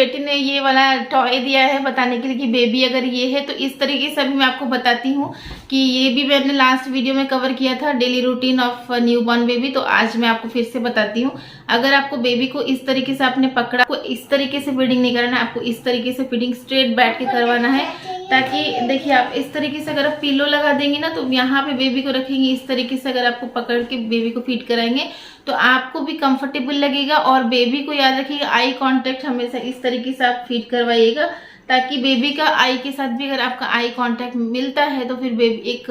बेटी ने ये वाला टॉय दिया है बताने के लिए कि बेबी अगर ये है तो इस तरीके से अभी मैं आपको बताती हूँ कि ये भी मैंने लास्ट वीडियो में कवर किया था, daily routine of newborn baby. तो आज मैं आपको फिर से बताती हूँ। अगर आपको बेबी को इस तरीके से आपने पकड़ा, आपको इस तरीके से फीडिंग नहीं करना है, आपको इस तरीके से फीडिंग स्ट्रेट बैठ के करवाना है, ताकि देखिए आप इस तरीके से अगर आप पिलो लगा देंगे ना तो यहाँ पे बेबी को रखेंगे इस तरीके से, अगर आपको पकड़ के बेबी को फीड कराएंगे तो आपको भी कंफर्टेबल लगेगा। और बेबी को याद रखिएगा आई कांटेक्ट हमेशा इस तरीके से आप फीड करवाइएगा, ताकि बेबी का आई के साथ भी अगर आपका आई कांटेक्ट मिलता है तो फिर बेबी एक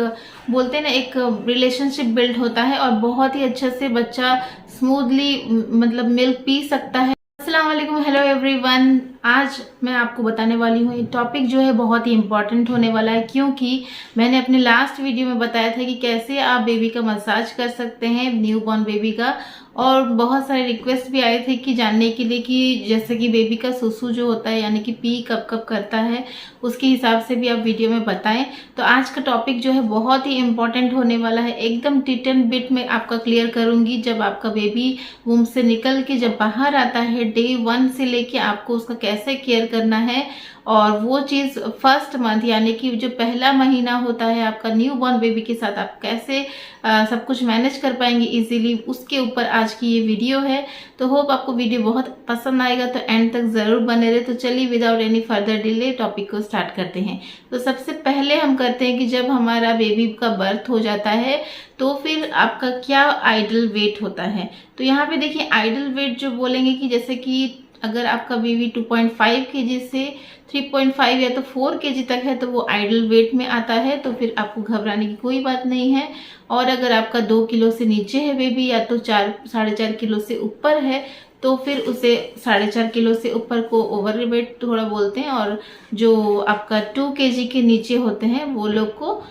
बोलते हैं ना एक रिलेशनशिप बिल्ड होता है और बहुत ही अच्छे से बच्चा स्मूथली मतलब मिल्क पी सकता है। अस्सलाम वालेकुम, हेलो एवरीवन। आज मैं आपको बताने वाली हूँ ये टॉपिक जो है बहुत ही इंपॉर्टेंट होने वाला है, क्योंकि मैंने अपने लास्ट वीडियो में बताया था कि कैसे आप बेबी का मसाज कर सकते हैं, न्यूबॉर्न बेबी का। और बहुत सारे रिक्वेस्ट भी आए थे कि जानने के लिए कि जैसे कि बेबी का सुसु जो होता है यानी कि पी कब कब करता है, उसके हिसाब से भी आप वीडियो में बताएं। तो आज का टॉपिक जो है बहुत ही इंपॉर्टेंट होने वाला है, एकदम टिट एंड बिट में आपका क्लियर करूंगी। जब आपका बेबी वूम से निकल के जब बाहर आता है, डे 1 से लेके आपको उसका कैसे केयर करना है, और वो चीज़ फर्स्ट मंथ यानी कि जो पहला महीना होता है आपका न्यूबॉर्न बेबी के साथ आप कैसे सब कुछ मैनेज कर पाएंगे इजीली, उसके ऊपर आज की ये वीडियो है। तो होप आपको वीडियो बहुत पसंद आएगा, तो एंड तक ज़रूर बने रहे। तो चलिए without any further delay topic को स्टार्ट करते हैं। तो सबसे पहले हम करते हैं कि जब हमारा बेबी का बर्थ हो जाता है तो फिर आपका क्या आइडल वेट होता है। तो यहाँ पे देखिए आइडल वेट जो बोलेंगे कि जैसे कि अगर आपका बेबी 2.5 केजी से 3.5 या तो 4 केजी तक है तो वो आइडल वेट में आता है, तो फिर आपको घबराने की कोई बात नहीं है। और अगर आपका 2 किलो से नीचे है बेबी या तो 4-4.5 किलो से ऊपर है तो फिर उसे 4.5 किलो से ऊपर को ओवर वेट थोड़ा बोलते हैं, और जो आपका 2 केजी के नीचे होते हैं वो लोग को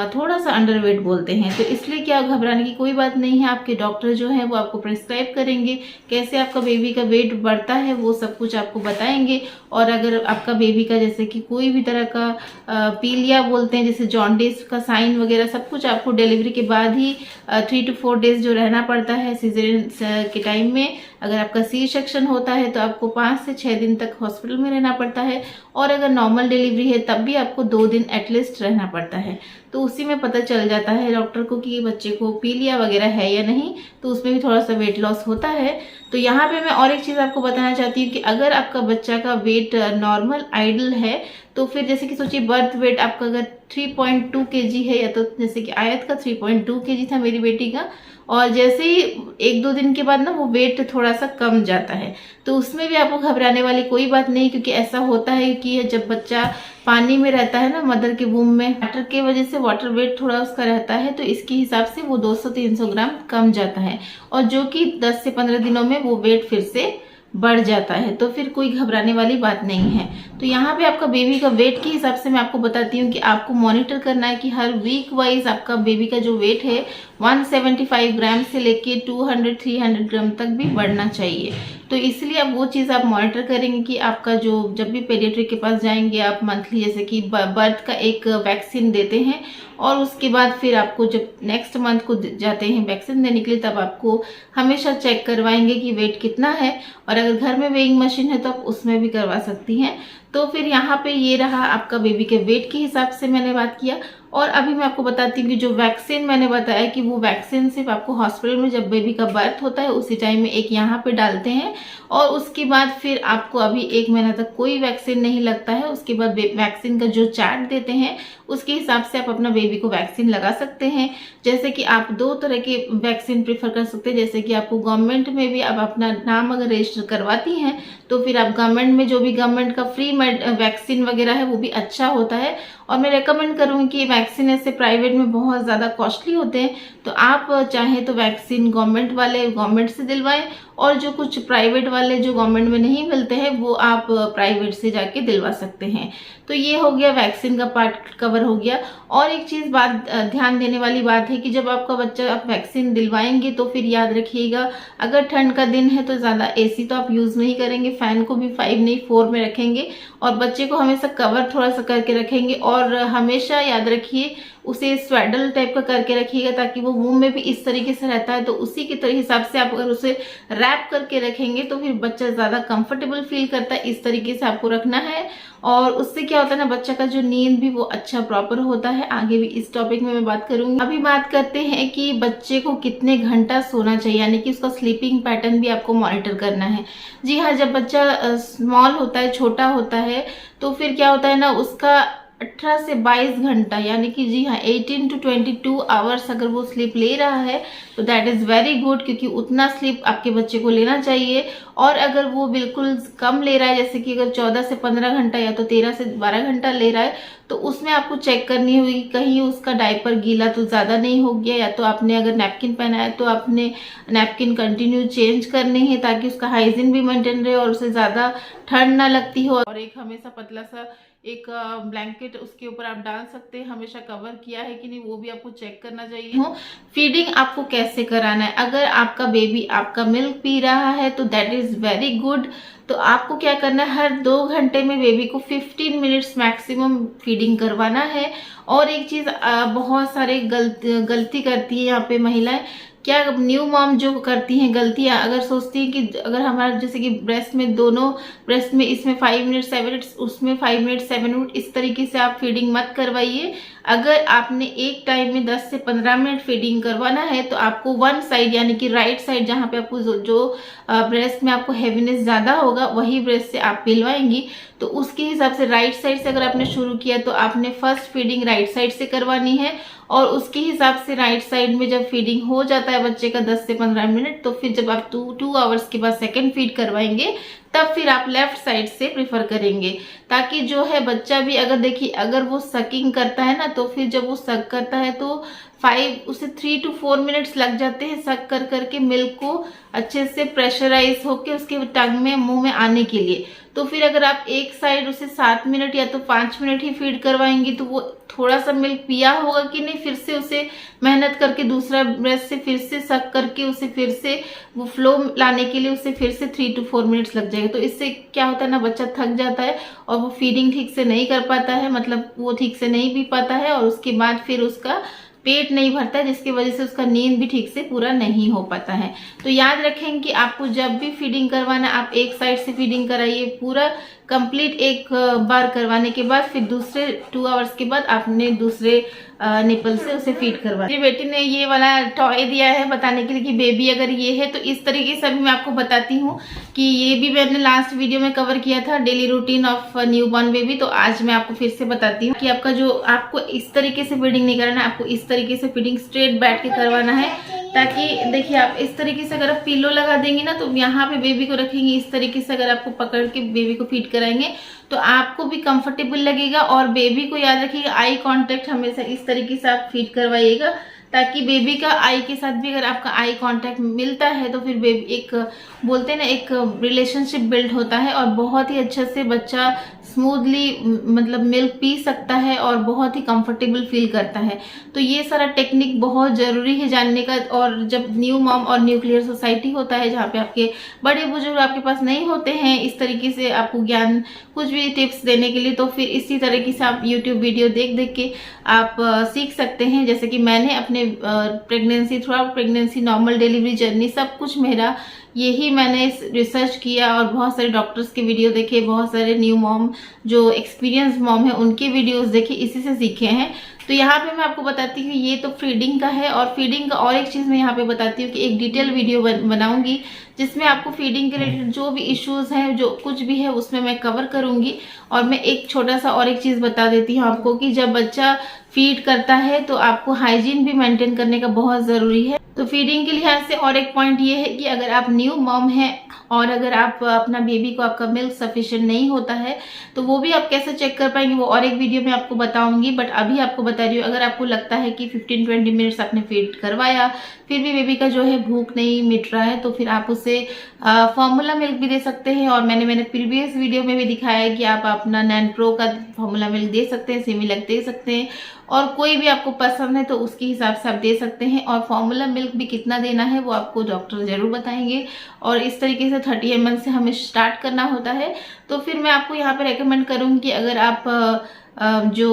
थोड़ा सा अंडरवेट बोलते हैं। तो इसलिए क्या घबराने की कोई बात नहीं है, आपके डॉक्टर जो है वो आपको प्रिस्क्राइब करेंगे कैसे आपका बेबी का वेट बढ़ता है, वो सब कुछ आपको बताएंगे। और अगर आपका बेबी का जैसे कि कोई भी तरह का पीलिया बोलते हैं जैसे जॉन्डिस का साइन वगैरह सब कुछ आपको डिलीवरी के बाद ही 3 to 4 डेज जो रहना पड़ता है सीजरियन के टाइम में। अगर आपका सी सेक्शन होता है तो आपको 5 से 6 दिन तक हॉस्पिटल में रहना पड़ता है, और अगर नॉर्मल डिलीवरी है तब भी आपको 2 दिन एटलीस्ट रहना पड़ता है। तो उसी में पता चल जाता है डॉक्टर को कि बच्चे को पीलिया वगैरह है या नहीं, तो उसमें भी थोड़ा सा वेट लॉस होता है। तो यहाँ पे मैं और एक चीज़ आपको बताना चाहती हूँ कि अगर आपका बच्चा का वेट नॉर्मल आइडल है तो फिर जैसे कि सोचिए बर्थ वेट आपका अगर 3.2 केजी है, या तो जैसे कि आयत का 3.2 केजी था मेरी बेटी का, और जैसे ही 1-2 दिन के बाद ना वो वेट थोड़ा सा कम जाता है, तो उसमें भी आपको घबराने वाली कोई बात नहीं, क्योंकि ऐसा होता है कि जब बच्चा पानी में रहता है ना मदर के वूम में, वाटर के वजह से वाटर वेट थोड़ा उसका रहता है, तो इसके हिसाब से वो 200-300 ग्राम कम जाता है, और जो कि 10 से 15 दिनों में वो वेट फिर से बढ़ जाता है। तो फिर कोई घबराने वाली बात नहीं है। तो यहाँ पे आपका बेबी का वेट के हिसाब से मैं आपको बताती हूँ कि आपको मॉनिटर करना है कि हर वीक वाइज आपका बेबी का जो वेट है 175 ग्राम से लेके 200-300 ग्राम तक भी बढ़ना चाहिए। तो इसलिए अब वो चीज़ आप मॉनिटर करेंगे कि आपका जो जब भी पेडियाट्रिक के पास जाएंगे आप मंथली जैसे कि बर्थ का एक वैक्सीन देते हैं, और उसके बाद फिर आपको जब नेक्स्ट मंथ को जाते हैं वैक्सीन देने के लिए तब आपको हमेशा चेक करवाएंगे कि वेट कितना है, और अगर घर में वेइंग मशीन है तो आप उसमें भी करवा सकती हैं। तो फिर यहाँ पे ये रहा आपका बेबी के वेट के हिसाब से मैंने बात किया। और अभी मैं आपको बताती हूँ कि जो वैक्सीन मैंने बताया कि वो वैक्सीन सिर्फ आपको हॉस्पिटल में जब बेबी का बर्थ होता है उसी टाइम में एक यहाँ पे डालते हैं, और उसके बाद फिर आपको अभी 1 महीना तक कोई वैक्सीन नहीं लगता है। उसके बाद वैक्सीन का जो चार्ट देते हैं उसके हिसाब से आप अपना बेबी को वैक्सीन लगा सकते हैं। जैसे कि आप 2 तरह के वैक्सीन प्रीफर कर सकते हैं, जैसे कि आपको गवर्नमेंट में भी आप अपना नाम अगर रजिस्टर करवाती हैं तो फिर आप गवर्नमेंट में जो भी गवर्नमेंट का फ्री वैक्सीन वगैरह है वो भी अच्छा होता है। और मैं रेकमेंड करूँगी कि वैक्सीन ऐसे प्राइवेट में बहुत ज़्यादा कॉस्टली होते हैं, तो आप चाहें तो वैक्सीन गवर्नमेंट वाले गवर्नमेंट से दिलवाएं, और जो कुछ प्राइवेट वाले जो गवर्नमेंट में नहीं मिलते हैं वो आप प्राइवेट से जाके दिलवा सकते हैं। तो ये हो गया वैक्सीन का पार्ट कवर हो गया। और एक चीज़ बात ध्यान देने वाली बात है कि जब आपका बच्चा आप वैक्सीन दिलवाएंगे तो फिर याद रखिएगा अगर ठंड का दिन है तो ज़्यादा एसी तो आप यूज़ नहीं करेंगे, फ़ैन को भी 5 नहीं 4 में रखेंगे, और बच्चे को हमेशा कवर थोड़ा सा करके रखेंगे। और हमेशा याद रखिए उसे स्वेडल टाइप का करके रखिएगा ताकि वो मुंह में भी इस तरीके से रहता है। तो उसी के हिसाब से आप अगर उसे रैप करके रखेंगे तो फिर बच्चा ज्यादा कंफर्टेबल फील करता है। इस तरीके से आपको रखना है और उससे क्या होता है ना, बच्चा का जो नींद भी वो अच्छा प्रॉपर होता है। आगे भी इस टॉपिक में मैं बात करूंगी। अभी बात करते हैं कि बच्चे को कितने घंटा सोना चाहिए, यानी कि उसका स्लीपिंग पैटर्न भी आपको मॉनिटर करना है। जी हाँ, जब बच्चा स्मॉल होता है, छोटा होता है, तो फिर क्या होता है ना, उसका 18 से 22 घंटा यानी कि जी हाँ 18 to 22 आवर्स अगर वो स्लीप ले रहा है तो दैट इज़ वेरी गुड, क्योंकि उतना स्लीप आपके बच्चे को लेना चाहिए। और अगर वो बिल्कुल कम ले रहा है, जैसे कि अगर 14 से 15 घंटा या तो 13 से 12 घंटा ले रहा है, तो उसमें आपको चेक करनी होगी कहीं उसका डायपर गीला तो ज़्यादा नहीं हो गया, या तो आपने अगर नैपकिन पहना है तो आपने नैपकिन कंटिन्यू चेंज करने हैं ताकि उसका हाइजीन भी मेंटेन रहे और उसे ज़्यादा ठंड ना लगती हो। और एक हमेशा पतला सा एक ब्लैंकेट उसके ऊपर आप डाल सकते हैं, हमेशा कवर किया है कि नहीं वो भी आपको चेक करना चाहिए। फीडिंग आपको कैसे कराना है, अगर आपका बेबी आपका मिल्क पी रहा है तो दैट इज वेरी गुड। तो आपको क्या करना है, हर 2 घंटे में बेबी को 15 मिनट्स मैक्सिमम फीडिंग करवाना है। और एक चीज बहुत सारे गलती करती है यहाँ पे महिलाएं, क्या न्यू मॉम जो करती हैं गलतियां, अगर सोचती हैं कि अगर हमारा जैसे कि ब्रेस्ट में दोनों ब्रेस्ट में इसमें 5 मिनट 7 मिनट उसमें 5 मिनट 7 मिनट, इस तरीके से आप फीडिंग मत करवाइए। अगर आपने एक टाइम में 10 से 15 मिनट फीडिंग करवाना है तो आपको वन साइड यानी कि राइट साइड जहाँ पे आपको जो ब्रेस्ट में आपको हैवीनेस ज्यादा होगा वही ब्रेस्ट से आप पिलवाएंगी। तो उसके हिसाब से राइट साइड से अगर आपने शुरू किया तो आपने फर्स्ट फीडिंग राइट साइड से करवानी है, और उसके हिसाब से राइट साइड में जब फीडिंग हो जाता है बच्चे का 10 से 15 मिनट, तो फिर जब आप 2 आवर्स के बाद सेकेंड फीड करवाएंगे तब फिर आप लेफ्ट साइड से प्रेफर करेंगे, ताकि जो है बच्चा भी अगर देखिए अगर वो सकिंग करता है ना तो फिर जब वो सक करता है तो उसे 3 to 4 मिनट्स लग जाते हैं सक कर करके मिल्क को अच्छे से प्रेशराइज होके उसके टंग में मुंह में आने के लिए। तो फिर अगर आप एक साइड उसे 7 मिनट या तो 5 मिनट ही फीड करवाएंगी तो वो थोड़ा सा मिल्क पिया होगा कि नहीं, फिर से उसे मेहनत करके दूसरा ब्रेस्ट से फिर से सक करके उसे फिर से वो फ्लो लाने के लिए उसे फिर से 3 to 4 मिनट्स लग जाएगा। तो इससे क्या होता है ना, बच्चा थक जाता है और वो फीडिंग ठीक से नहीं कर पाता है, मतलब वो ठीक से नहीं पी पाता है और उसके बाद फिर उसका पेट नहीं भरता है, जिसकी वजह से उसका नींद भी ठीक से पूरा नहीं हो पाता है। तो याद रखें कि आपको जब भी फीडिंग करवाना आप एक साइड से फीडिंग कराइए, पूरा कंप्लीट एक बार करवाने के बाद फिर दूसरे 2 आवर्स के बाद आपने दूसरे निपल से उसे फीड करवा। मेरी बेटी ने ये वाला टॉय दिया है बताने के लिए कि बेबी अगर ये है तो इस तरीके से अभी मैं आपको बताती हूँ कि ये भी मैंने लास्ट वीडियो में कवर किया था, daily routine of newborn baby. तो आज मैं आपको फिर से बताती हूँ कि आपका जो आपको इस तरीके से फीडिंग नहीं करना है, आपको इस तरीके से फीडिंग स्ट्रेट बैठ के करवाना है, ताकि देखिए आप इस तरीके से अगर आप पिलो लगा देंगे ना तो यहाँ पे बेबी को रखेंगे इस तरीके से, अगर आपको पकड़ के बेबी को फीड कराएंगे तो आपको भी कंफर्टेबल लगेगा। और बेबी को याद रखिएगा आई कांटेक्ट हमेशा इस तरीके से आप फीड करवाइएगा, ताकि बेबी का आई के साथ भी अगर आपका आई कांटेक्ट मिलता है तो फिर बेबी एक बोलते हैं ना एक रिलेशनशिप बिल्ड होता है और बहुत ही अच्छे से बच्चा स्मूथली मतलब मिल्क पी सकता है और बहुत ही कंफर्टेबल फील करता है। तो ये सारा टेक्निक बहुत जरूरी है जानने का। और जब न्यू मॉम और न्यूक्लियर सोसाइटी होता है जहाँ पे आपके बड़े बुजुर्ग आपके पास नहीं होते हैं इस तरीके से आपको ज्ञान कुछ भी टिप्स देने के लिए, तो फिर इसी तरीके से आप यूट्यूब वीडियो देख देख के आप सीख सकते हैं। जैसे कि मैंने अपने pregnancy through out pregnancy normal delivery journey सब कुछ मेरा यही मैंने रिसर्च किया और बहुत सारे डॉक्टर्स के वीडियो देखे, बहुत सारे न्यू मॉम जो एक्सपीरियंस मॉम है उनके वीडियोस देखे, इसी से सीखे हैं। तो यहाँ पे मैं आपको बताती हूँ ये तो फीडिंग का है, और फीडिंग का और एक चीज़ मैं यहाँ पे बताती हूँ कि एक डिटेल वीडियो बनाऊंगी जिसमें आपको फीडिंग के रिलेटेड जो भी इश्यूज हैं जो कुछ भी है उसमें मैं कवर करूंगी। और मैं एक छोटा सा और एक चीज़ बता देती हूँ आपको कि जब बच्चा फीड करता है तो आपको हाइजीन भी मेंटेन करने का बहुत ज़रूरी है। तो फीडिंग के लिहाज से और एक पॉइंट ये है कि अगर आप न्यू मॉम हैं और अगर आप अपना बेबी को आपका मिल्क सफिशिएंट नहीं होता है तो वो भी आप कैसे चेक कर पाएंगे वो और एक वीडियो में आपको बताऊंगी। बट अभी आपको बता रही हूँ अगर आपको लगता है कि 15-20 मिनट्स आपने फीड करवाया फिर भी बेबी का जो है भूख नहीं मिट रहा है तो फिर आप उसे फॉर्मूला मिल्क भी दे सकते हैं। और मैंने प्रीवियस वीडियो में भी दिखाया है कि आप अपना नैनप्रो का फॉर्मूला मिल्क दे सकते हैं, सेमिलैक दे सकते हैं, और कोई भी आपको पसंद है तो उसके हिसाब से आप दे सकते हैं। और फॉर्मूला मिल्क भी कितना देना है वो आपको डॉक्टर जरूर बताएंगे। और इस तरीके से 30 ml से हमें स्टार्ट करना होता है। तो फिर मैं आपको यहाँ पे रेकमेंड करूँगी कि अगर आप जो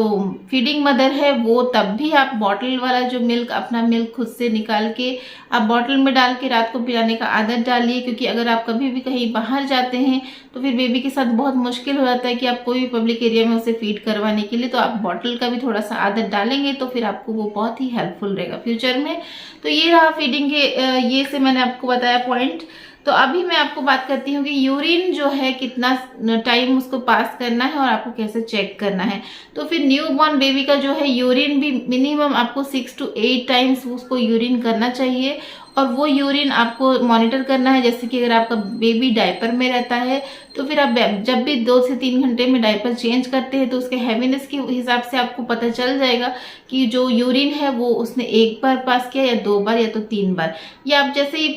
फीडिंग मदर है वो तब भी आप बॉटल वाला जो मिल्क, अपना मिल्क खुद से निकाल के आप बॉटल में डाल के रात को पिलाने का आदत डालिए। क्योंकि अगर आप कभी भी कहीं बाहर जाते हैं तो फिर बेबी के साथ बहुत मुश्किल हो जाता है कि आप कोई भी पब्लिक एरिया में उसे फीड करवाने के लिए, तो आप बॉटल का भी थोड़ा सा आदत डालेंगे तो फिर आपको वो बहुत ही हेल्पफुल रहेगा फ्यूचर में। तो ये रहा फीडिंग के ये से मैंने आपको बताया पॉइंट। तो अभी मैं आपको बात करती हूँ कि यूरिन जो है कितना टाइम उसको पास करना है और आपको कैसे चेक करना है। तो फिर न्यू बॉर्न बेबी का जो है यूरिन भी मिनिमम आपको 6 to 8 टाइम्स उसको यूरिन करना चाहिए। और वो यूरिन आपको मॉनिटर करना है। जैसे कि अगर आपका बेबी डायपर में रहता है तो फिर आप जब भी 2 से 3 घंटे में डायपर चेंज करते हैं तो उसके हैवीनेस के हिसाब से आपको पता चल जाएगा कि जो यूरिन है वो उसने 1 बार पास किया या 2 बार या तो 3 बार। या आप जैसे ही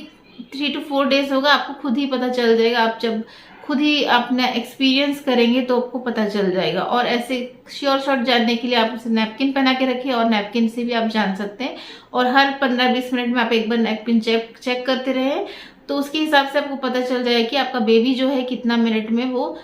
3 to 4 डेज होगा आपको खुद ही पता चल जाएगा। आप जब खुद ही अपना एक्सपीरियंस करेंगे तो आपको पता चल जाएगा। और ऐसे श्योर शॉट जानने के लिए आप उसे नैपकिन पहना के रखिए और नैपकिन से भी आप जान सकते हैं। और हर 15-20 मिनट में आप एक बार नैपकिन चेक करते रहें तो उसके हिसाब से आपको पता चल जाएगा कि आपका बेबी जो है कितना मिनट में वो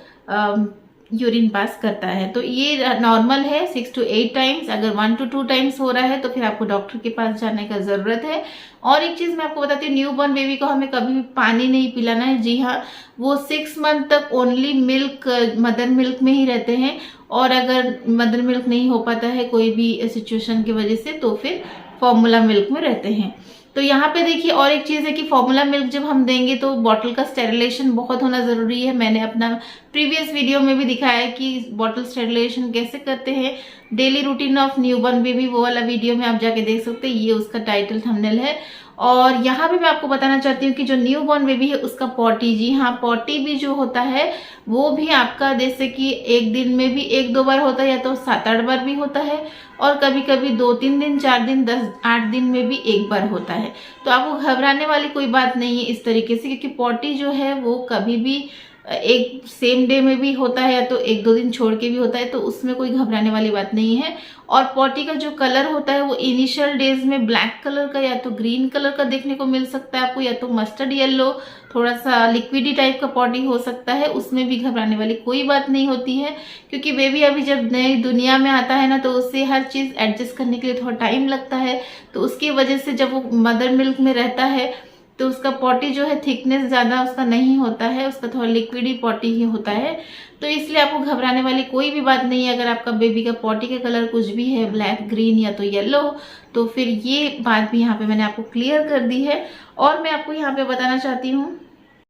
यूरिन पास करता है। तो ये नॉर्मल है 6 to 8 टाइम्स। अगर 1 to 2 टाइम्स हो रहा है तो फिर आपको डॉक्टर के पास जाने का जरूरत है। और एक चीज मैं आपको बताती हूँ, न्यू बॉर्न बेबी को हमें कभी भी पानी नहीं पिलाना है। जी हाँ, वो 6 मंथ तक ओनली मिल्क, मदर मिल्क में ही रहते हैं। और अगर मदर मिल्क नहीं हो पाता है कोई भी सिचुएशन की वजह से तो फिर फॉर्मूला मिल्क में रहते हैं। तो यहाँ पे देखिए और एक चीज़ है कि फॉर्मूला मिल्क जब हम देंगे तो बॉटल का स्टेरिलाइजेशन बहुत होना ज़रूरी है। मैंने अपना प्रीवियस वीडियो में भी दिखाया है कि बॉटल स्टेरिलाइजेशन कैसे करते हैं। Daily routine of newborn baby, वो वाला वीडियो में आप जाके देख सकते हैं। ये उसका टाइटल थंबनेल है। और यहाँ पे मैं आपको बताना चाहती हूँ कि जो न्यू बॉर्न बेबी है उसका पॉटी, जी हाँ, पॉटी भी जो होता है वो भी आपका जैसे कि एक दिन में भी 1-2 बार होता है या तो 7-8 बार भी होता है। और कभी कभी 2-3 दिन, 4 दिन, 10-8 दिन में भी 1 बार होता है। तो आपको घबराने वाली कोई बात नहीं है इस तरीके से, क्योंकि पॉटी जो है वो कभी भी एक सेम डे में भी होता है या तो 1-2 दिन छोड़ के भी होता है। तो उसमें कोई घबराने वाली बात नहीं है। और पॉटी का जो कलर होता है वो इनिशियल डेज में ब्लैक कलर का या तो ग्रीन कलर का देखने को मिल सकता है आपको, या तो मस्टर्ड येलो, थोड़ा सा लिक्विडी टाइप का पॉटी हो सकता है। उसमें भी घबराने वाली कोई बात नहीं होती है, क्योंकि बेबी अभी जब नई दुनिया में आता है ना तो उससे हर चीज़ एडजस्ट करने के लिए थोड़ा टाइम लगता है। तो उसकी वजह से जब वो मदर मिल्क में रहता है तो उसका पॉटी जो है थिकनेस ज़्यादा उसका नहीं होता है, उसका थोड़ा लिक्विडी पॉटी ही होता है। तो इसलिए आपको घबराने वाली कोई भी बात नहीं है। अगर आपका बेबी का पॉटी का कलर कुछ भी है, ब्लैक, ग्रीन या तो येलो, तो फिर ये बात भी यहाँ पे मैंने आपको क्लियर कर दी है। और मैं आपको यहाँ पे बताना चाहती हूँ,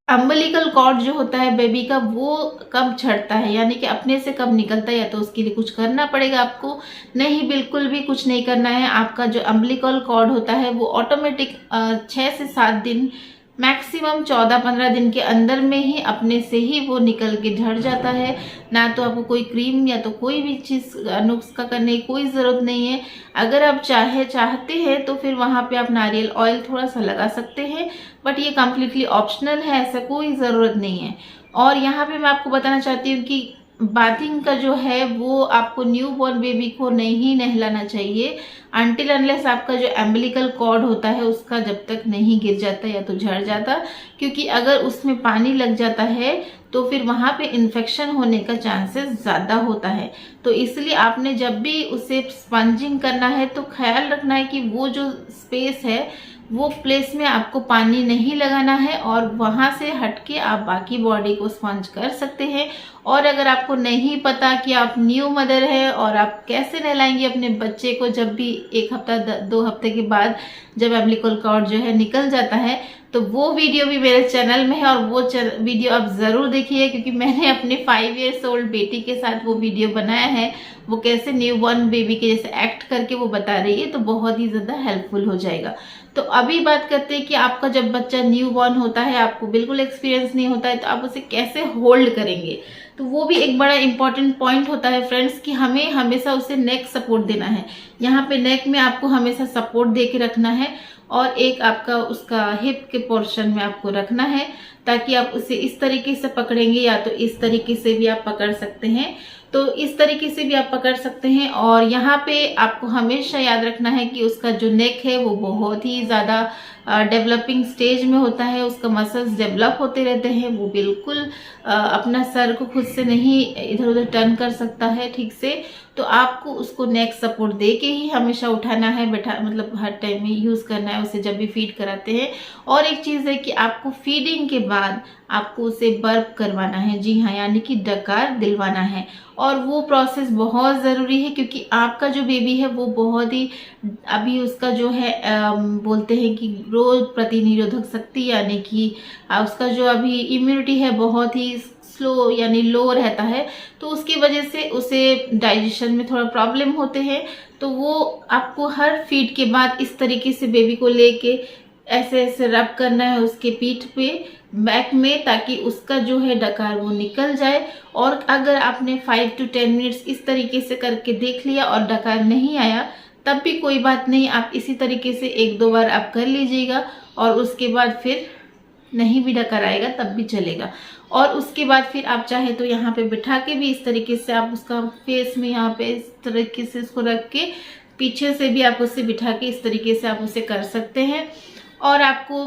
अम्बिलिकल कॉर्ड जो होता है बेबी का वो कब छटता है, यानी कि अपने से कब निकलता है, या तो उसके लिए कुछ करना पड़ेगा आपको। नहीं, बिल्कुल भी कुछ नहीं करना है। आपका जो अम्बिलिकल कॉर्ड होता है वो ऑटोमेटिक 6 से 7 दिन, मैक्सिमम 14-15 दिन के अंदर में ही अपने से ही वो निकल के झड़ जाता है। ना तो आपको कोई क्रीम या तो कोई भी चीज़ नुस्खा करने की कोई ज़रूरत नहीं है। अगर आप चाहते हैं तो फिर वहाँ पे आप नारियल ऑयल थोड़ा सा लगा सकते हैं, बट ये कम्प्लीटली ऑप्शनल है, ऐसा कोई ज़रूरत नहीं है। और यहाँ पे मैं आपको बताना चाहती हूँ कि बाथिंग का जो है वो आपको न्यू बॉर्न बेबी को नहीं नहलाना चाहिए अनटिल अनलेस आपका जो एम्बिलिकल कॉर्ड होता है उसका जब तक नहीं गिर जाता या तो झड़ जाता, क्योंकि अगर उसमें पानी लग जाता है तो फिर वहाँ पे इन्फेक्शन होने का चांसेस ज़्यादा होता है। तो इसलिए आपने जब भी उसे स्पंजिंग करना है तो ख्याल रखना है कि वो जो स्पेस है वो प्लेस में आपको पानी नहीं लगाना है, और वहाँ से हटके आप बाकी बॉडी को स्पंज कर सकते हैं। और अगर आपको नहीं पता कि आप न्यू मदर है और आप कैसे नहलाएंगे अपने बच्चे को जब भी 1 हफ्ता 2 हफ्ते के बाद जब एम्बिलिकल कॉर्ड जो है निकल जाता है, तो वो वीडियो भी मेरे चैनल में है और वो वीडियो आप ज़रूर देखिए, क्योंकि मैंने अपने 5 ईयर्स ओल्ड बेटी के साथ वो वीडियो बनाया है। वो कैसे न्यू बॉर्न बेबी के जैसे एक्ट करके वो बता रही है, तो बहुत ही ज़्यादा हेल्पफुल हो जाएगा। तो अभी बात करते हैं कि आपका जब बच्चा न्यू बॉर्न होता है, आपको बिल्कुल एक्सपीरियंस नहीं होता है, तो आप उसे कैसे होल्ड करेंगे। तो वो भी एक बड़ा इंपॉर्टेंट पॉइंट होता है फ्रेंड्स, कि हमें हमेशा उसे नेक सपोर्ट देना है। यहाँ पे नेक में आपको हमेशा सपोर्ट दे के रखना है। और एक आपका उसका हिप के पोर्शन में आपको रखना है, ताकि आप उसे इस तरीके से पकड़ेंगे या तो इस तरीके से भी आप पकड़ सकते हैं। तो इस तरीके से भी आप पकड़ सकते हैं। और यहाँ पे आपको हमेशा याद रखना है कि उसका जो नेक है वो बहुत ही ज़्यादा डेवलपिंग स्टेज में होता है, उसका मसल्स डेवलप होते रहते हैं, वो बिल्कुल अपना सर को खुद से नहीं इधर उधर टर्न कर सकता है ठीक से। तो आपको उसको नेक सपोर्ट दे के ही हमेशा उठाना है, बैठा मतलब हर टाइम में यूज़ करना है उसे जब भी फीड कराते हैं। और एक चीज़ है कि आपको फीडिंग के बाद आपको उसे बर्प करवाना है, जी हाँ, यानी कि डकार दिलवाना है। और वो प्रोसेस बहुत ज़रूरी है, क्योंकि आपका जो बेबी है वो बहुत ही अभी उसका जो है बोलते हैं कि रोग प्रतिनिरोधक शक्ति यानी कि उसका जो अभी इम्यूनिटी है बहुत ही स्लो यानी लो रहता है। तो उसकी वजह से उसे डाइजेशन में थोड़ा प्रॉब्लम होते हैं। तो वो आपको हर फीड के बाद इस तरीके से बेबी को लेके ऐसे ऐसे रब करना है उसके पीठ पे, बैक में, ताकि उसका जो है डकार वो निकल जाए। और अगर आपने 5 to 10 मिनट्स इस तरीके से करके देख लिया और डकार नहीं आया, तब भी कोई बात नहीं, आप इसी तरीके से 1-2 बार आप कर लीजिएगा। और उसके बाद फिर नहीं भी डकार आएगा तब भी चलेगा। और उसके बाद फिर आप चाहे तो यहाँ पे बिठा के भी इस तरीके से आप उसका फेस में यहाँ पे इस तरीके से इसको रख के पीछे से भी आप उसे बिठा के इस तरीके से आप उसे कर सकते हैं। और आपको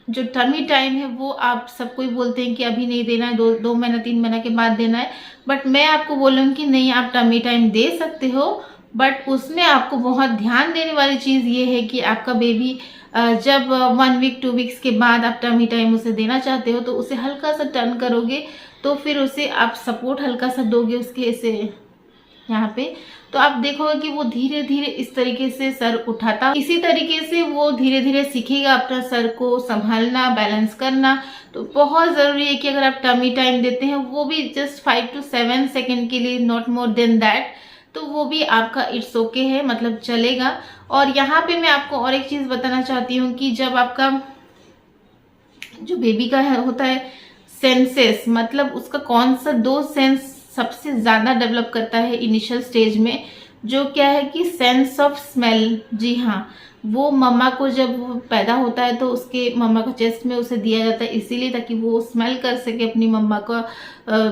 जो टमी टाइम है वो आप सबको ही बोलते हैं कि अभी नहीं देना है, 2 महीना 3 महीना के बाद देना है। बट मैं आपको बोलूँगी कि नहीं, आप टमी टाइम दे सकते हो, बट उसमें आपको बहुत ध्यान देने वाली चीज़ ये है कि आपका बेबी जब 1 वीक 2 वीक्स के बाद आप टमी टाइम उसे देना चाहते हो तो उसे हल्का सा टर्न करोगे, तो फिर उसे आप सपोर्ट हल्का सा दोगे उसके ऐसे यहाँ पे, तो आप देखोगे कि वो धीरे धीरे इस तरीके से सर उठाता, इसी तरीके से वो धीरे धीरे सीखेगा अपना सर को संभालना, बैलेंस करना। तो बहुत ज़रूरी है कि अगर आप टमी टाइम देते हैं वो भी जस्ट 5 to 7 सेकेंड के लिए, नॉट मोर देन दैट, तो वो भी आपका इट्स ओके है, मतलब चलेगा। और यहाँ पे मैं आपको और एक चीज़ बताना चाहती हूँ कि जब आपका जो बेबी का होता है सेंसेस, मतलब उसका कौन सा 2 सेंस सबसे ज़्यादा डेवलप करता है इनिशियल स्टेज में, जो क्या है कि सेंस ऑफ स्मेल। जी हाँ, वो मम्मा को जब वो पैदा होता है तो उसके मम्मा को चेस्ट में उसे दिया जाता है इसीलिए ताकि वो स्मेल कर सके अपनी मम्मा का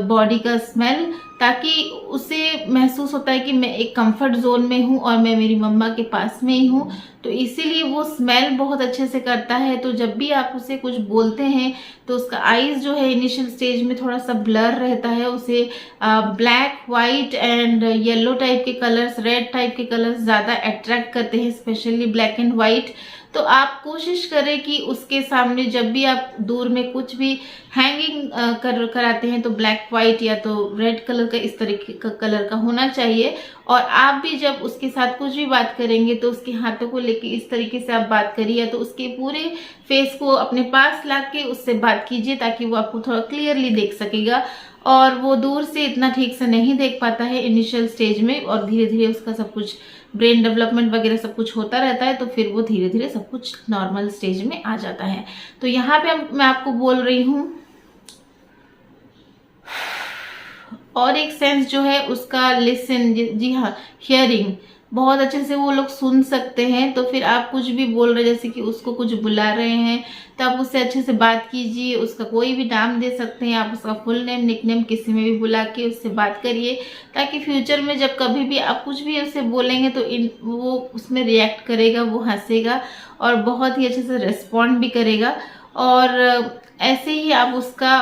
बॉडी का स्मेल, ताकि उसे महसूस होता है कि मैं एक कंफर्ट जोन में हूँ और मैं मेरी मम्मा के पास में ही हूँ। तो इसीलिए वो स्मेल बहुत अच्छे से करता है। तो जब भी आप उसे कुछ बोलते हैं तो उसका आईज जो है इनिशियल स्टेज में थोड़ा सा ब्लर रहता है, उसे black, white and yellow type के कलर्स, रेड टाइप के कलर्स ज़्यादा अट्रैक्ट करते हैं, स्पेशली ब्लैक एंड वाइट। तो आप कोशिश करें कि उसके सामने जब भी आप दूर में कुछ भी हैंगिंग कराते हैं तो ब्लैक, वाइट या तो रेड कलर का इस तरीके का कलर का होना चाहिए। और आप भी जब उसके साथ कुछ भी बात करेंगे तो उसके हाथों को लेके इस तरीके से आप बात करिए, तो उसके पूरे फेस को अपने पास ला के उससे बात कीजिए ताकि वो आपको थोड़ा क्लियरली देख सकेगा। और वो दूर से इतना ठीक से नहीं देख पाता है इनिशियल स्टेज में, और धीरे धीरे उसका सब कुछ ब्रेन डेवलपमेंट वगैरह सब कुछ होता रहता है, तो फिर वो धीरे धीरे सब कुछ नॉर्मल स्टेज में आ जाता है। तो यहाँ पे मैं आपको बोल रही हूँ। और एक सेंस जो है उसका लिसन, जी हाँ, हियरिंग, बहुत अच्छे से वो लोग सुन सकते हैं। तो फिर आप कुछ भी बोल रहे, जैसे कि उसको कुछ बुला रहे हैं तो आप उससे अच्छे से बात कीजिए, उसका कोई भी नाम दे सकते हैं आप, उसका फुल नेम, निकनेम किसी में भी बुला के उससे बात करिए, ताकि फ्यूचर में जब कभी भी आप कुछ भी उससे बोलेंगे तो वो उसमें रिएक्ट करेगा, वो हंसेगा और बहुत ही अच्छे से रिस्पॉन्ड भी करेगा। और ऐसे ही आप उसका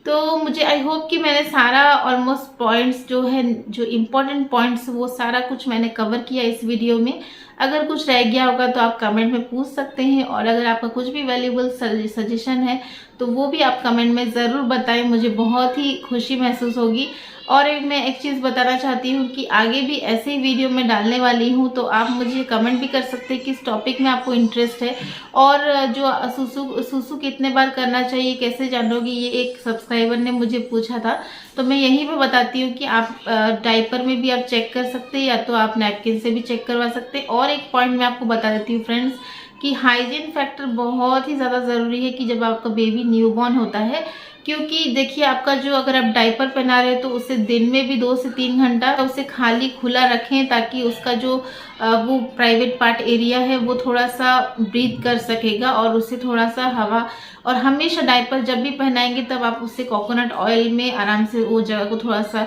तो मुझे आई होप कि मैंने सारा ऑलमोस्ट पॉइंट्स जो है, जो इम्पोर्टेंट पॉइंट्स, वो सारा कुछ मैंने कवर किया इस वीडियो में। अगर कुछ रह गया होगा तो आप कमेंट में पूछ सकते हैं, और अगर आपका कुछ भी वैल्यूएबल सजेशन है तो वो भी आप कमेंट में ज़रूर बताएं, मुझे बहुत ही खुशी महसूस होगी। और मैं एक चीज़ बताना चाहती हूँ कि आगे भी ऐसे ही वीडियो मैं डालने वाली हूँ, तो आप मुझे कमेंट भी कर सकते हैं किस टॉपिक में आपको इंटरेस्ट है। और जो सुसु कितने बार करना चाहिए, कैसे जानोगे, ये एक सब्सक्राइबर ने मुझे पूछा था, तो मैं यहीं पे बताती हूँ कि आप डायपर में भी आप चेक कर सकते हैं, या तो आप नैपकिन से भी चेक करवा सकते हैं। और एक पॉइंट मैं आपको बता देती हूँ फ्रेंड्स कि हाइजीन फैक्टर बहुत ही ज़्यादा ज़रूरी है कि जब आपका बेबी न्यूबॉर्न होता है, क्योंकि देखिए आपका जो अगर आप डायपर पहना रहे हो तो उसे दिन में भी 2 से 3 घंटा उसे खाली खुला रखें, ताकि उसका जो वो प्राइवेट पार्ट एरिया है वो थोड़ा सा ब्रीथ कर सकेगा और उससे थोड़ा सा हवा। और हमेशा डायपर जब भी पहनाएंगे तब आप उससे कोकोनट ऑयल में आराम से वो जगह को थोड़ा सा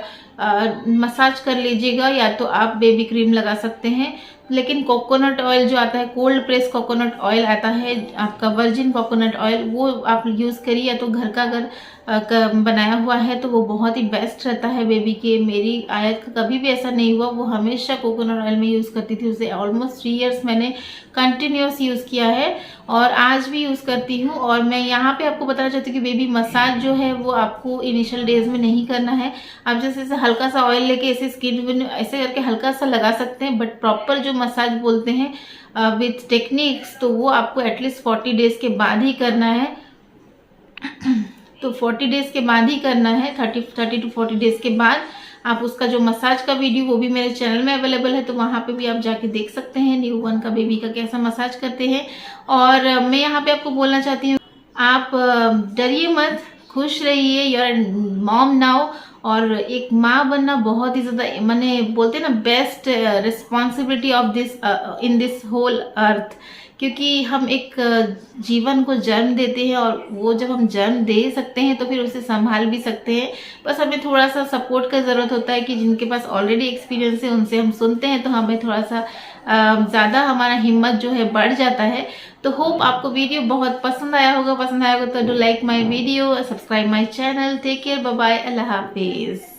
मसाज कर लीजिएगा, या तो आप बेबी क्रीम लगा सकते हैं। लेकिन कोकोनट ऑयल जो आता है, कोल्ड प्रेस कोकोनट ऑयल आता है आपका, वर्जिन कोकोनट ऑयल, वो आप यूज़ करिए, या तो घर का अगर बनाया हुआ है तो वो बहुत ही बेस्ट रहता है बेबी के। मेरी आयत का कभी भी ऐसा नहीं हुआ, वो हमेशा कोकोनट ऑयल में यूज़ करती थी, उसे ऑलमोस्ट 3 इयर्स मैंने कंटिन्यूस यूज़ किया है और आज भी यूज़ करती हूँ। और मैं यहाँ पे आपको बताना चाहती हूँ कि बेबी मसाज जो है वो आपको इनिशियल डेज में नहीं करना है। आप जैसे हल्का सा ऑयल लेके ऐसे स्किन ऐसे करके हल्का सा लगा सकते हैं, बट प्रॉपर जो मसाज बोलते हैं विथ टेक्निक्स, तो वो आपको एटलीस्ट 40 डेज के बाद ही करना है। तो 40 डेज के बाद ही करना है, 30 टू 40 डेज के बाद। आप उसका जो मसाज का वीडियो वो भी मेरे चैनल में अवेलेबल है, तो वहाँ पे भी आप जाके देख सकते हैं न्यूबॉर्न का बेबी का कैसा मसाज करते हैं। और मैं यहाँ पे आपको बोलना चाहती हूँ, आप डरिए मत, खुश रहिए, यूर मॉम नाउ। और एक माँ बनना बहुत ही ज़्यादा, मैंने बोलते हैं ना, best responsibility of this in this whole earth. क्योंकि हम एक जीवन को जन्म देते हैं और वो जब हम जन्म दे सकते हैं तो फिर उसे संभाल भी सकते हैं। बस हमें थोड़ा सा सपोर्ट का ज़रूरत होता है कि जिनके पास ऑलरेडी एक्सपीरियंस है उनसे हम सुनते हैं, तो हमें थोड़ा सा ज़्यादा हमारा हिम्मत जो है बढ़ जाता है। तो होप आपको वीडियो बहुत पसंद आया होगा। पसंद आया होगा तो do like my video, subscribe my channel. Take care, bye bye, अल्लाह हाफिज़।